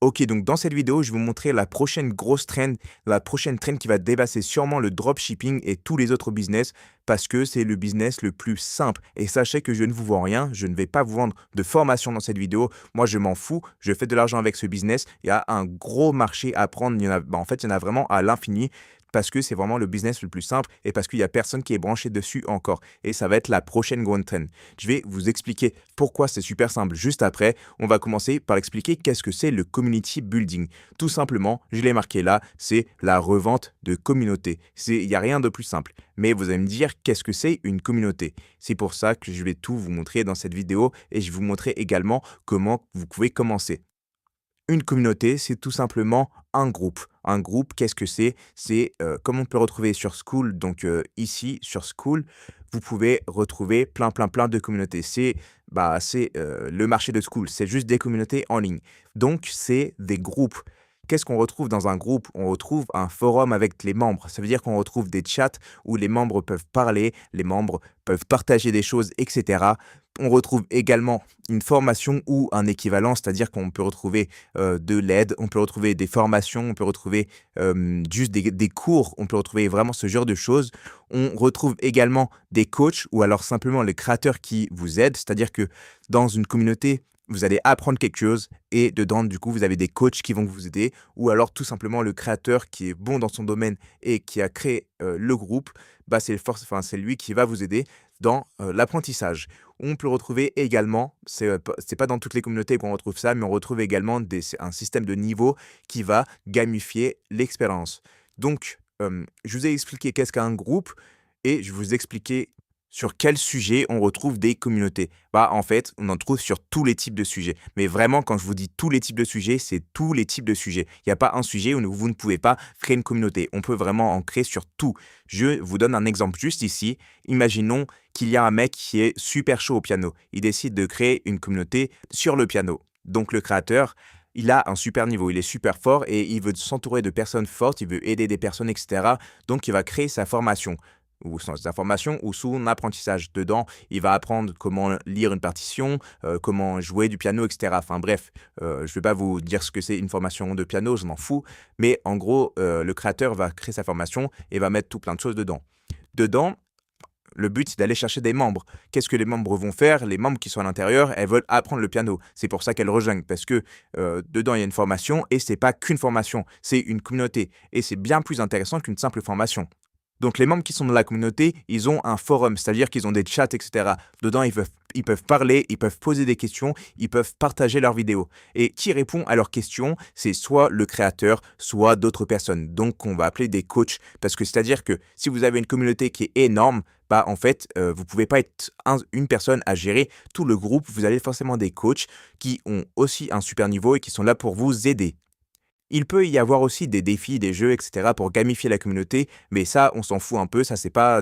Ok, donc dans cette vidéo, je vais vous montrer la prochaine grosse trend, la prochaine trend qui va dépasser sûrement le dropshipping et tous les autres business parce que c'est le business le plus simple. Et sachez que je ne vous vends rien, je ne vais pas vous vendre de formation dans cette vidéo. Moi, je m'en fous, je fais de l'argent avec ce business. Il y a un gros marché à prendre. En fait, il y en a vraiment à l'infini parce que c'est vraiment le business le plus simple et parce qu'il n'y a personne qui est branché dessus encore. Et ça va être la prochaine grande trend. Je vais vous expliquer pourquoi c'est super simple juste après. On va commencer par expliquer qu'est-ce que c'est le community building. Tout simplement, je l'ai marqué là, c'est la revente de communauté. Il n'y a rien de plus simple. Mais vous allez me dire qu'est-ce que c'est une communauté. C'est pour ça que je vais tout vous montrer dans cette vidéo et je vais vous montrer également comment vous pouvez commencer. Une communauté, c'est tout simplement un groupe. Un groupe, qu'est-ce que c'est? C'est comme on peut retrouver sur School, donc ici sur School, vous pouvez retrouver plein de communautés. C'est le marché de School, c'est juste des communautés en ligne. Donc, c'est des groupes. Qu'est-ce qu'on retrouve dans un groupe? On retrouve un forum avec les membres. Ça veut dire qu'on retrouve des chats où les membres peuvent parler, les membres peuvent partager des choses, etc. On retrouve également une formation ou un équivalent, c'est-à-dire qu'on peut retrouver de l'aide, on peut retrouver des formations, on peut retrouver juste des cours, on peut retrouver vraiment ce genre de choses. On retrouve également des coachs ou alors simplement les créateurs qui vous aident, c'est-à-dire que dans une communauté, vous allez apprendre quelque chose et dedans, du coup, vous avez des coachs qui vont vous aider ou alors tout simplement le créateur qui est bon dans son domaine et qui a créé le groupe, c'est lui qui va vous aider dans l'apprentissage. On peut retrouver également, c'est pas dans toutes les communautés qu'on retrouve ça, mais on retrouve également un système de niveau qui va gamifier l'expérience. Donc, je vous ai expliqué qu'est-ce qu'un groupe et je vais vous expliquer sur quel sujet on retrouve des communautés. En fait, on en trouve sur tous les types de sujets. Mais vraiment, quand je vous dis tous les types de sujets, c'est tous les types de sujets. Il n'y a pas un sujet où vous ne pouvez pas créer une communauté. On peut vraiment en créer sur tout. Je vous donne un exemple juste ici. Imaginons qu'il y a un mec qui est super chaud au piano. Il décide de créer une communauté sur le piano. Donc le créateur, il a un super niveau, il est super fort et il veut s'entourer de personnes fortes, il veut aider des personnes, etc. Donc il va créer sa formation ou sa formation ou son apprentissage. Dedans, il va apprendre comment lire une partition, comment jouer du piano, etc. Enfin bref, je ne vais pas vous dire ce que c'est une formation de piano, je m'en fous. Mais en gros, le créateur va créer sa formation et va mettre tout plein de choses dedans. Dedans, le but, c'est d'aller chercher des membres. Qu'est-ce que les membres vont faire? Les membres qui sont à l'intérieur, elles veulent apprendre le piano. C'est pour ça qu'elles rejoignent, parce que dedans, il y a une formation, et c'est pas qu'une formation, c'est une communauté. Et c'est bien plus intéressant qu'une simple formation. Donc les membres qui sont dans la communauté, ils ont un forum, c'est-à-dire qu'ils ont des chats, etc. Dedans, ils peuvent parler, ils peuvent poser des questions, ils peuvent partager leurs vidéos. Et qui répond à leurs questions, c'est soit le créateur, soit d'autres personnes. Donc on va appeler des coachs, parce que c'est-à-dire que si vous avez une communauté qui est énorme, en fait, vous pouvez pas être une personne à gérer tout le groupe. Vous avez forcément des coachs qui ont aussi un super niveau et qui sont là pour vous aider. Il peut y avoir aussi des défis, des jeux, etc. pour gamifier la communauté, mais ça, on s'en fout un peu. Ça, c'est pas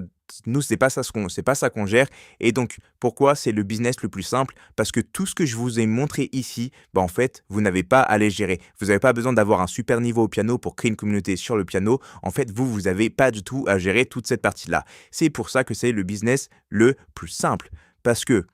ça qu'on gère. Et donc, pourquoi c'est le business le plus simple? Parce que tout ce que je vous ai montré ici, en fait, vous n'avez pas à les gérer. Vous n'avez pas besoin d'avoir un super niveau au piano pour créer une communauté sur le piano. En fait, vous n'avez pas du tout à gérer toute cette partie-là. C'est pour ça que c'est le business le plus simple. Parce que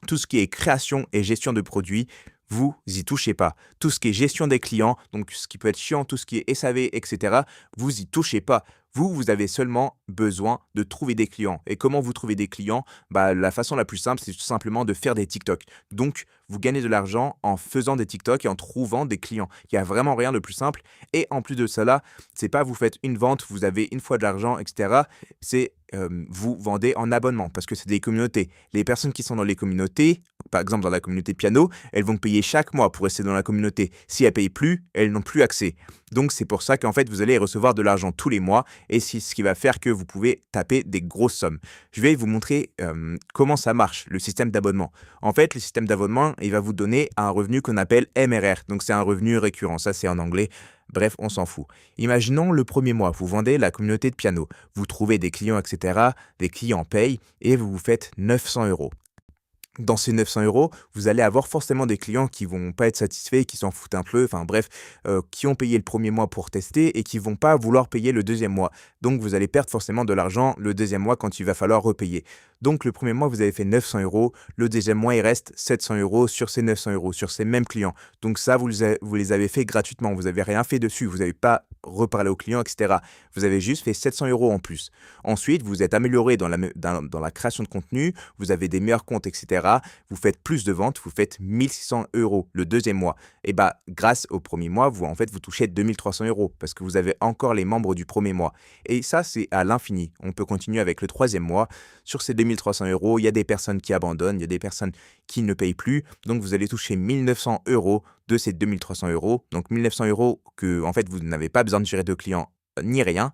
tout ce qui est création et gestion de produits, vous y touchez pas. Tout ce qui est gestion des clients, donc ce qui peut être chiant, tout ce qui est SAV, etc., vous y touchez pas. Vous avez seulement besoin de trouver des clients. Et comment vous trouvez des clients? La façon la plus simple, c'est tout simplement de faire des TikTok. Donc, vous gagnez de l'argent en faisant des TikTok et en trouvant des clients. Il n'y a vraiment rien de plus simple. Et en plus de cela, c'est pas vous faites une vente, vous avez une fois de l'argent, etc. C'est vous vendez en abonnement parce que c'est des communautés. Les personnes qui sont dans les communautés, par exemple dans la communauté de piano, elles vont payer chaque mois pour rester dans la communauté. Si elles payent plus, elles n'ont plus accès. Donc c'est pour ça qu'en fait vous allez recevoir de l'argent tous les mois et c'est ce qui va faire que vous pouvez taper des grosses sommes. Je vais vous montrer comment ça marche, le système d'abonnement. En fait, le système d'abonnement, il va vous donner un revenu qu'on appelle MRR. Donc c'est un revenu récurrent, ça c'est en anglais. Bref, on s'en fout. Imaginons le premier mois, vous vendez la communauté de piano, vous trouvez des clients, etc. Des clients payent et vous vous faites 900 euros. Dans ces 900 euros, vous allez avoir forcément des clients qui vont pas être satisfaits, qui s'en foutent un peu, enfin bref, qui ont payé le premier mois pour tester et qui vont pas vouloir payer le deuxième mois. Donc vous allez perdre forcément de l'argent le deuxième mois quand il va falloir repayer. Donc le premier mois, vous avez fait 900 euros, le deuxième mois, il reste 700 euros sur ces 900 euros, sur ces mêmes clients. Donc ça, vous les avez fait gratuitement, vous avez rien fait dessus, vous n'avez pas reparlé aux clients, etc. Vous avez juste fait 700 euros en plus. Ensuite, vous êtes amélioré dans la création de contenu, vous avez des meilleurs comptes, etc. Vous faites plus de ventes, vous faites 1600 euros le deuxième mois. Et bah, grâce au premier mois, vous touchez 2300 euros parce que vous avez encore les membres du premier mois. Et ça, c'est à l'infini. On peut continuer avec le troisième mois. Sur ces 2300 euros, il y a des personnes qui abandonnent, il y a des personnes qui ne payent plus. Donc, vous allez toucher 1900 euros de ces 2300 euros. Donc, 1900 euros que, en fait, vous n'avez pas besoin de gérer de clients ni rien.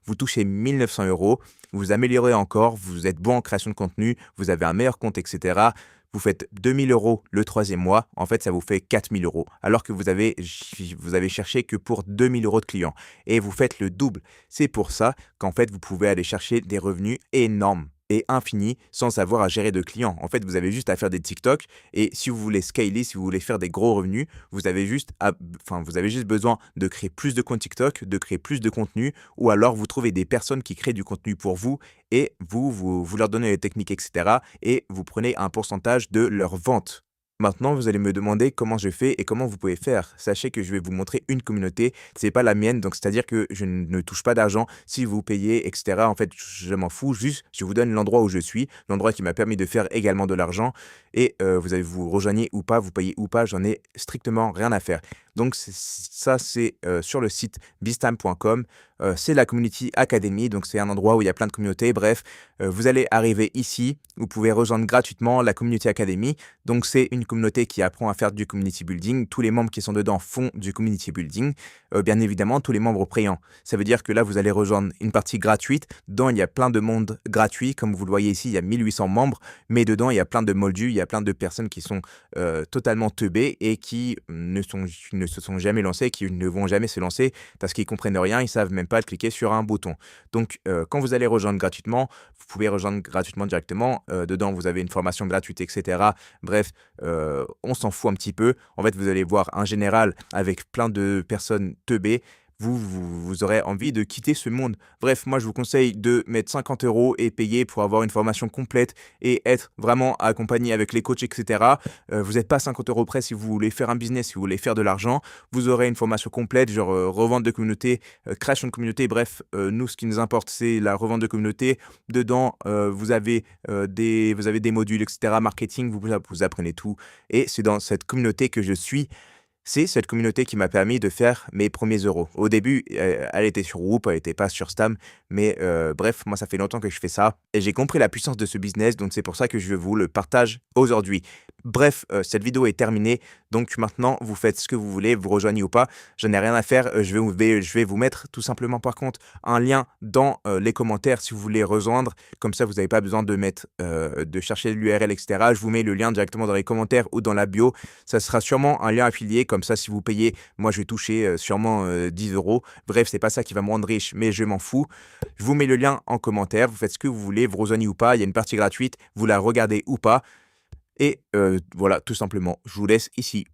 Vous touchez 1900 euros, vous améliorez encore, vous êtes bon en création de contenu, vous avez un meilleur compte, etc. Vous faites 2000 euros le troisième mois, en fait, ça vous fait 4000 euros, alors que vous avez cherché que pour 2000 euros de clients. Et vous faites le double. C'est pour ça qu'en fait, vous pouvez aller chercher des revenus énormes et infinis sans avoir à gérer de clients. En fait, vous avez juste à faire des TikTok et si vous voulez scaler, si vous voulez faire des gros revenus, vous avez juste besoin de créer plus de comptes TikTok, de créer plus de contenu ou alors vous trouvez des personnes qui créent du contenu pour vous et vous leur donnez les techniques, etc. et vous prenez un pourcentage de leur vente. Maintenant, vous allez me demander comment je fais et comment vous pouvez faire. Sachez que je vais vous montrer une communauté, c'est pas la mienne, donc c'est-à-dire que je ne touche pas d'argent si vous payez, etc. En fait, je m'en fous, juste je vous donne l'endroit où je suis, l'endroit qui m'a permis de faire également de l'argent et vous rejoignez ou pas, vous payez ou pas, j'en ai strictement rien à faire. Donc c'est sur le site biztime.com, c'est la Community Academy, donc c'est un endroit où il y a plein de communautés. Bref, vous allez arriver ici, vous pouvez rejoindre gratuitement la Community Academy. Donc c'est une communauté qui apprend à faire du community building. Tous les membres qui sont dedans font du community building. Bien évidemment, tous les membres payants. Ça veut dire que là, vous allez rejoindre une partie gratuite. Dedans, il y a plein de monde gratuit. Comme vous le voyez ici, il y a 1800 membres. Mais dedans, il y a plein de moldus, il y a plein de personnes qui sont totalement teubées et qui ne se sont jamais lancées, qui ne vont jamais se lancer parce qu'ils comprennent rien, ils savent même pas cliquer sur un bouton. Donc, quand vous allez rejoindre gratuitement, vous pouvez rejoindre gratuitement directement. Dedans, vous avez une formation gratuite, etc. Bref, on s'en fout un petit peu. En fait, vous allez voir un général avec plein de personnes teubées. Vous aurez envie de quitter ce monde. Bref, moi, je vous conseille de mettre 50 euros et payer pour avoir une formation complète et être vraiment accompagné avec les coachs, etc. Vous n'êtes pas 50 euros près si vous voulez faire un business, si vous voulez faire de l'argent. Vous aurez une formation complète, genre revente de communauté, création de communauté. Bref, nous, ce qui nous importe, c'est la revente de communauté. Dedans, vous avez des modules, etc. Marketing, vous apprenez tout. Et c'est dans cette communauté que je suis. C'est cette communauté qui m'a permis de faire mes premiers euros. Au début, elle était sur Whoop, elle était pas sur Stam, mais bref, moi ça fait longtemps que je fais ça et j'ai compris la puissance de ce business, donc c'est pour ça que je vous le partage aujourd'hui. Bref, cette vidéo est terminée, donc maintenant vous faites ce que vous voulez, vous rejoignez ou pas, j'en ai rien à faire, je vais vous mettre tout simplement par contre un lien dans les commentaires si vous voulez rejoindre, comme ça vous n'avez pas besoin de chercher l'URL, etc. Je vous mets le lien directement dans les commentaires ou dans la bio, ça sera sûrement un lien affilié. Comme ça, si vous payez, moi, je vais toucher sûrement 10 euros. Bref, c'est pas ça qui va me rendre riche, mais je m'en fous. Je vous mets le lien en commentaire. Vous faites ce que vous voulez, vous rejoignez ou pas. Il y a une partie gratuite, vous la regardez ou pas. Et voilà, tout simplement, je vous laisse ici.